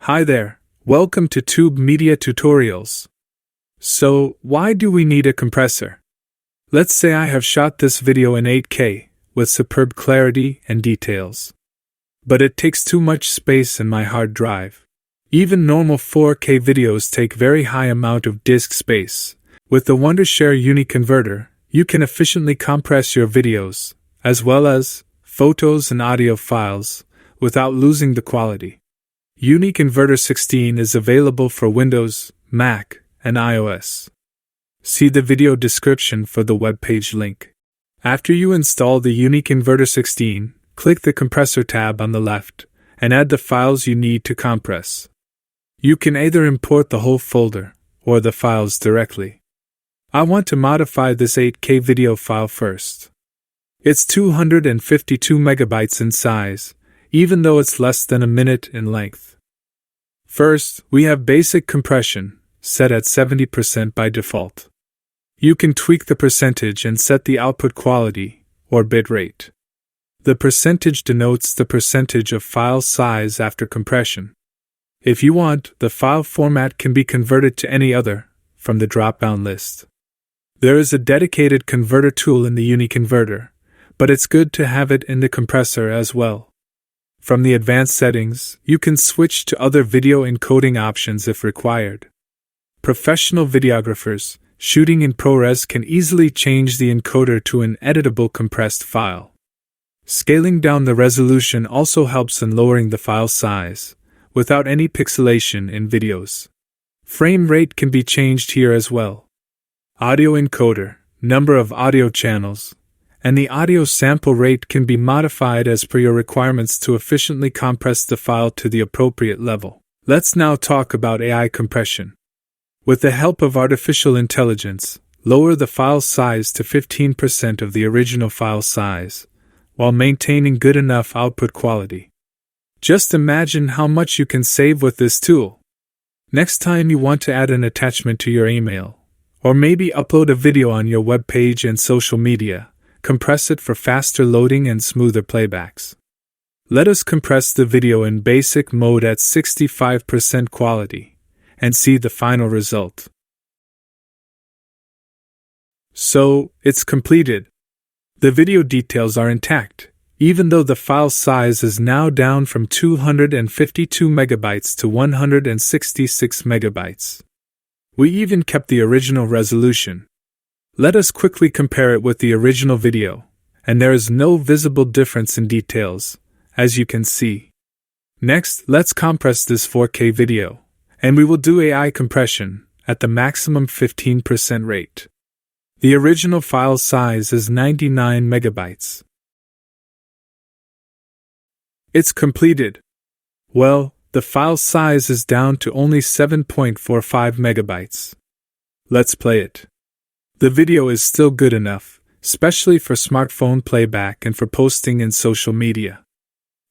Hi there, welcome to Tube Media Tutorials. So, why do we need a compressor? Let's say I have shot this video in 8K, with superb clarity and details. But it takes too much space in my hard drive. Even normal 4K videos take very high amount of disk space. With the Wondershare Uniconverter, you can efficiently compress your videos, as well as photos and audio files, without losing the quality. Uniconverter 16 is available for Windows, Mac, and iOS. See the video description for the webpage link. After you install the Uniconverter 16, click the Compressor tab on the left, and add the files you need to compress. You can either import the whole folder, or the files directly. I want to modify this 8K video file first. It's 252 megabytes in size, even though it's less than a minute in length. First, we have basic compression, set at 70% by default. You can tweak the percentage and set the output quality, or bitrate. The percentage denotes the percentage of file size after compression. If you want, the file format can be converted to any other, from the drop-down list. There is a dedicated converter tool in the Uniconverter, but it's good to have it in the compressor as well. From the advanced settings, you can switch to other video encoding options if required. Professional videographers, shooting in ProRes can easily change the encoder to an editable compressed file. Scaling down the resolution also helps in lowering the file size, without any pixelation in videos. Frame rate can be changed here as well. Audio encoder, number of audio channels, and the audio sample rate can be modified as per your requirements to efficiently compress the file to the appropriate level. Let's now talk about AI compression. With the help of artificial intelligence, lower the file size to 15% of the original file size, while maintaining good enough output quality. Just imagine how much you can save with this tool. Next time you want to add an attachment to your email, or maybe upload a video on your web page and social media, compress it for faster loading and smoother playbacks. Let us compress the video in basic mode at 65% quality, and see the final result. So, it's completed. The video details are intact, even though the file size is now down from 252 megabytes to 166 megabytes. We even kept the original resolution. Let us quickly compare it with the original video, and there is no visible difference in details, as you can see. Next, let's compress this 4K video, and we will do AI compression at the maximum 15% rate. The original file size is 99 megabytes. It's completed. Well, the file size is down to only 7.45 megabytes. Let's play it. The video is still good enough, especially for smartphone playback and for posting in social media.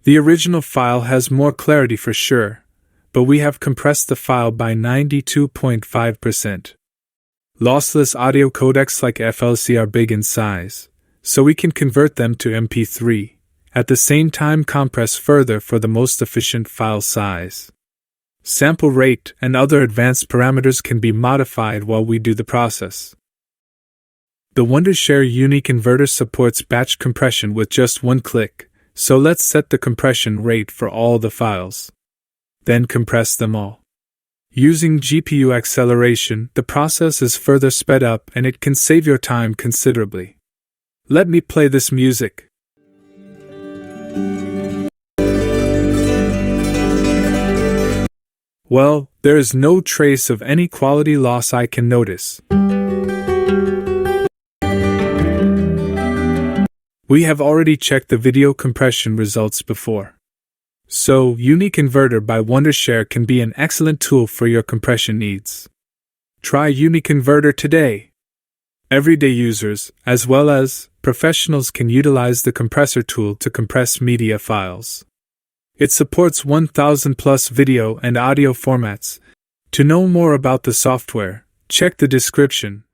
The original file has more clarity for sure, but we have compressed the file by 92.5%. Lossless audio codecs like FLC are big in size, so we can convert them to MP3, at the same time compress further for the most efficient file size. Sample rate and other advanced parameters can be modified while we do the process. The Wondershare Uniconverter supports batch compression with just one click, so let's set the compression rate for all the files. Then compress them all. Using GPU acceleration, the process is further sped up and it can save your time considerably. Let me play this music. Well, there is no trace of any quality loss I can notice. We have already checked the video compression results before. So, Uniconverter by Wondershare can be an excellent tool for your compression needs. Try Uniconverter today. Everyday users, as well as professionals, can utilize the compressor tool to compress media files. It supports 1,000 plus video and audio formats. To know more about the software, check the description.